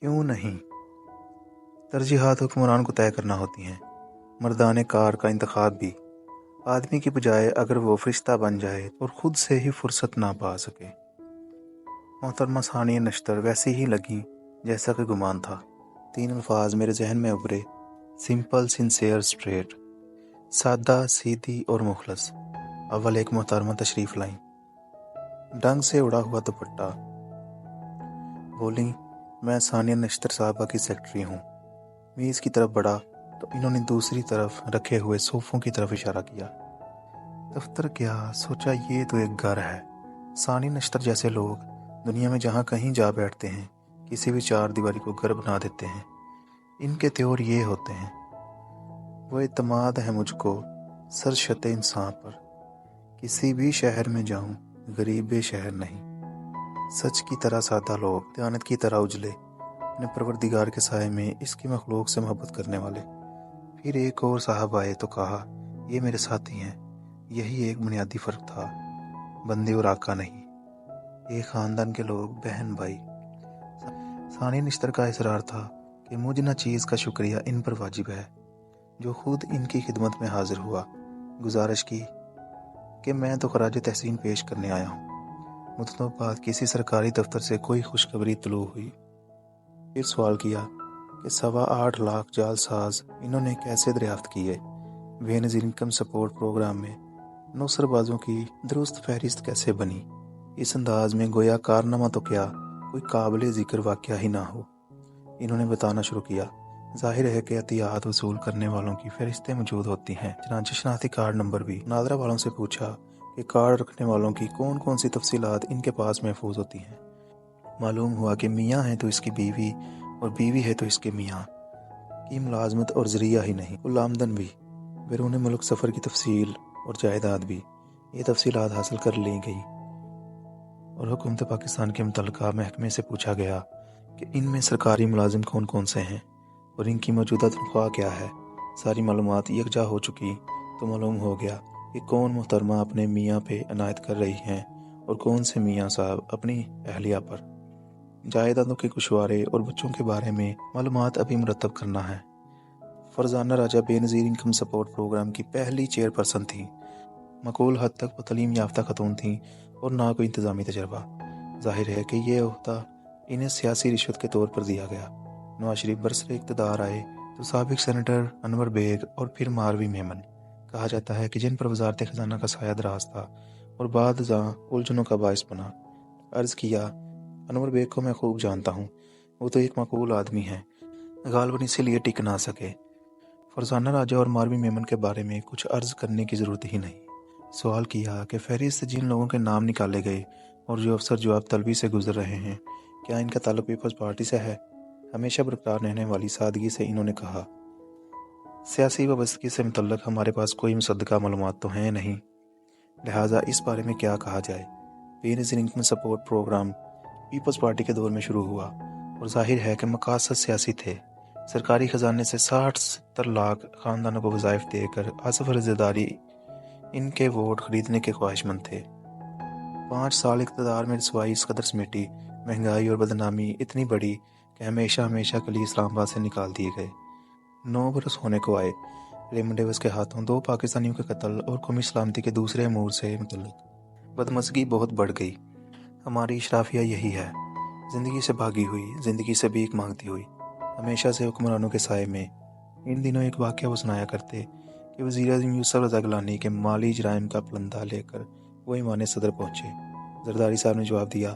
क्यों नहीं? तरजीहात हुक्मरान को तय करना होती हैं। मर्दाने कार का इंतखाब भी आदमी की बजाय अगर वो फरिश्ता बन जाए और खुद से ही फुर्सत ना पा सके। मोहतरमा सानिया नश्तर वैसी ही लगी जैसा कि गुमान था। 3 अल्फाज मेरे जहन में उभरे, सिंपल, सिंसियर, स्ट्रेट। सादा, सीधी और मुखलस। अव्वल एक मोहतरमा तशरीफ लाई, डंग से उड़ा हुआ दुपट्टा। बोली, मैं सानिया नश्तर साहबा की सेक्रेटरी हूँ। मेज़ की तरफ बढ़ा तो इन्होंने दूसरी तरफ रखे हुए सोफ़ों की तरफ इशारा किया। दफ्तर क्या, सोचा ये तो एक घर है। सानिया नश्तर जैसे लोग दुनिया में जहाँ कहीं जा बैठते हैं, किसी भी चार दीवारी को घर बना देते हैं। इनके त्योर ये होते हैं। वो इत्मीनान है मुझको सरशते इंसान पर। किसी भी शहर में जाऊं, गरीब शहर नहीं। सच की तरह सादा लोग, दयानत की तरह उजले, अपने परवरदिगार के साए में इसकी मखलूक से मोहब्बत करने वाले। फिर एक और साहब आए तो कहा, ये मेरे साथी हैं। यही एक बुनियादी फ़र्क था, बंदे और आका नहीं। एक ख़ानदान के लोग, बहन भाई। सानिया नश्तर का इसरार था कि मुझ न चीज़ का शुक्रिया इन पर वाजिब है जो खुद इनकी खिदमत में हाजिर हुआ। गुजारिश की कि मैं तो खराज तहसीन पेश करने आया हूँ। मुद्दतों बाद किसी सरकारी दफ्तर से कोई खुशखबरी तलू हुई। फिर सवाल किया कि 8.25 लाख जालसाज इन्होंने कैसे दरियाफ्त किए। बेनज़ीर इनकम सपोर्ट प्रोग्राम में नौसरबाजों की दुरुस्त फहरिस्त कैसे बनी। इस अंदाज में गोया कारनामा तो क्या, कोई काबिल जिक्र वाक़या ही ना हो। इन्होंने बताना शुरू किया। जाहिर है कि एहतियात वसूल करने वालों की फहरिस्तें मौजूद होती हैं, चनांचे शनाख्ती कार्ड नंबर भी। नादरा वालों से पूछा कि कार्ड रखने वालों की कौन कौन सी तफसीलात इनके पास महफूज होती हैं। मालूम हुआ कि मियाँ है तो इसकी बीवी और बीवी है तो इसके मियाँ की मुलाजमत और ज़रिया ही नहीं, कुल आमदन भी, बैरून मुल्क सफ़र की तफसील और जायदाद भी। ये तफसीलात हासिल कर ली गई और हुकूमत पाकिस्तान के मुतल्लिका महकमे से पूछा गया कि इनमें सरकारी मुलाजिम कौन कौन से हैं और इनकी मौजूदा तनख्वाह क्या है। सारी मालूमात यकजा हो चुकी तो मालूम हो गया कि कौन मोहतरमा अपने मियाँ पे इनायत कर रही हैं और कौन से मियाँ साहब अपनी अहलिया पर। जायदादों के गुशवारे और बच्चों के बारे में मालूमात अभी मुरतब करना है। फरजाना राजा बेनज़ीर इनकम सपोर्ट प्रोग्राम की पहली चेयरपर्सन थी। मकबूल हद तक तलीम याफ्ता खतून थी और ना कोई इंतज़ामी तजर्बा। जाहिर है कि यह ओहदा इन्हें सियासी रिश्वत के तौर पर दिया गया। नवाज शरीफ बरसरे इक़्तिदार आए तो साबिक सेनेटर अनवर बेग और फिर मारवी मेमन, कहा जाता है कि जिन पर वजारत खजाना का साया दराज था और बाद उलझनों का बायस बना। अर्ज़ किया, अनवर बेग को मैं खूब जानता हूँ, वो तो एक मकबूल आदमी है, गालबन इसीलिए टिक ना सके। फरजाना राजा और मारवी मेमन के बारे में कुछ अर्ज़ करने की ज़रूरत ही नहीं। सवाल किया कि फहरिस्त से जिन लोगों के नाम निकाले गए और जो अफसर जवाब तलबी से गुजर रहे हैं, क्या इनका ताल्लुक पीपल्स पार्टी से है? हमेशा बरकरार रहने वाली सादगी से इन्होंने कहा, सियासी वाबस्तगी से मुतल्लक हमारे पास कोई मुसद्दका मालूमात तो हैं नहीं, लिहाजा इस बारे में क्या कहा जाए। Benazir income support programme People's Party के दौर में शुरू हुआ और जाहिर है कि मकासद सियासी थे। सरकारी खजाने से 60-70 लाख ख़ानदानों को वज़ाइफ देकर आसिफ रज़ेदारी इनके वोट खरीदने के ख्वाहिशमंद थे। 5 साल इक़्तिदार में रसवाई इस कदर समेटी, महंगाई और बदनामी इतनी बढ़ी कि हमेशा हमेशा के लिए इस्लामाबाद से निकाल दिए गए। 9 बरस होने को आए। रेमंड डेविस के हाथों 2 पाकिस्तानियों के कत्ल और कौमी सलामती के दूसरे अमूर से मुतल्लिक बदमज़गी बहुत बढ़ गई। हमारी इशराफिया यही है, ज़िंदगी से भागी हुई, ज़िंदगी से भीख मांगती हुई, हमेशा से हुक्मरानों के साए में। इन दिनों एक वाक़या वो सुनाया करते कि वज़ीर-ए-आज़म यूसुफ रज़ा गिलानी के माली जराइम का पलंदा लेकर वो ईमान सदर पहुँचे। जरदारी साहब ने जवाब दिया,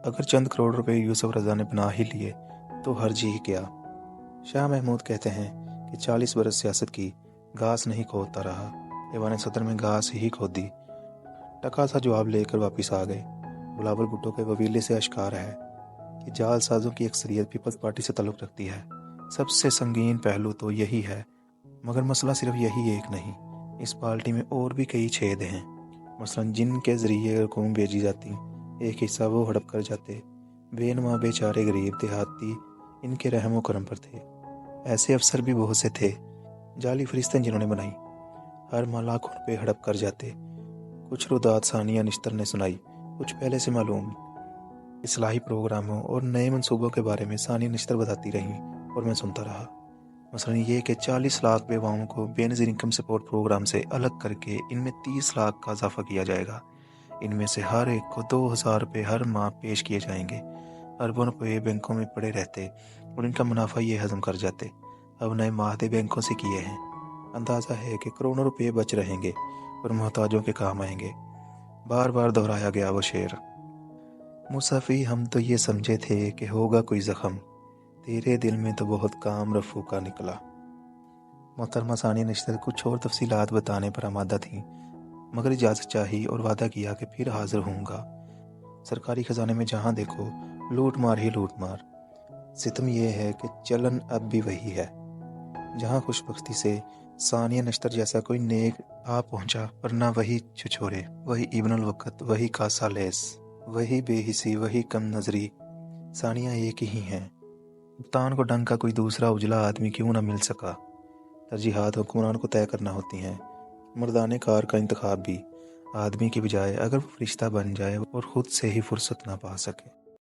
अगर चंद करोड़ रुपए यूसुफ रज़ा ने बना ही लिए तो हर्ज ही क्या। शाह महमूद कहते हैं कि 40 बरस सियासत की, घास नहीं खोदता रहा, ईवान सदर में घास ही खोदी। टका सा जवाब लेकर वापस आ गए। बिलावल भुट्टो के वकीले से अश्कार है कि जालसाजों की अक्सरियत पीपल्स पार्टी से ताल्लुक़ रखती है। सबसे संगीन पहलू तो यही है, मगर मसला सिर्फ यही एक नहीं, इस पार्टी में और भी कई छेद हैं। मसलन जिनके ज़रिए रकूम भेजी जाती, एक हिस्सा वो हड़प कर जाते। बेनुमा बेचारे गरीब देहाती इनके रहमो करम पर थे। ऐसे अफसर भी बहुत से थे, जाली फरिश्ते जिन्होंने बनाई, हर माह लाखों रुपये हड़प कर जाते। कुछ रुदात सानिया नश्तर ने सुनाई, कुछ पहले से मालूम। इस्लाही प्रोग्रामों और नए मंसूबों के बारे में सानिया निश्तर बताती रहीं और मैं सुनता रहा। मसलन ये कि 40 लाख बेवाओं को बेनज़ीर इनकम सपोर्ट प्रोग्राम से अलग करके इनमें 30 लाख का इजाफा किया जाएगा। इनमें से हर एक को 2000 रुपये हर माह पेश किए जाएंगे। अरबों रुपये बैंकों में पड़े रहते और इनका मुनाफा ये हजम कर जाते। अब नए माहदे बैंकों से किए हैं। अंदाज़ा है कि करोड़ों रुपये बच रहेंगे और मोहताजों के काम आएंगे। बार बार दोहराया गया वो शेर। मुसाफी हम तो ये समझे थे कि होगा कोई ज़ख्म, तेरे दिल में तो बहुत काम रफू का निकला। मोहतरमा सानिया निश्तर कुछ और तफसीलात बताने पर आमादा थी, मगर इजाज़त चाही और वादा किया कि फिर हाजिर होऊंगा। सरकारी खजाने में जहाँ देखो लूट मार ही लूट मार। सितम यह है कि चलन अब भी वही है। जहाँ खुशबख्ती से सानिया निश्तर जैसा कोई नेक आ पहुंचा, वरना वही छुछोरे, वही इब्नुल वक़्त, वही कासा लेस, वही बेहिसी, वही कम नजरी। सानिया एक ही हैं। कप्तान को ढंग का कोई दूसरा उजला आदमी क्यों ना मिल सका। तरजीहात हुक्मरान को तय करना होती हैं। मर्दाने कार का इंतखाब भी आदमी की बजाय अगर वो फरिश्ता बन जाए और खुद से ही फुर्सत ना पा सके।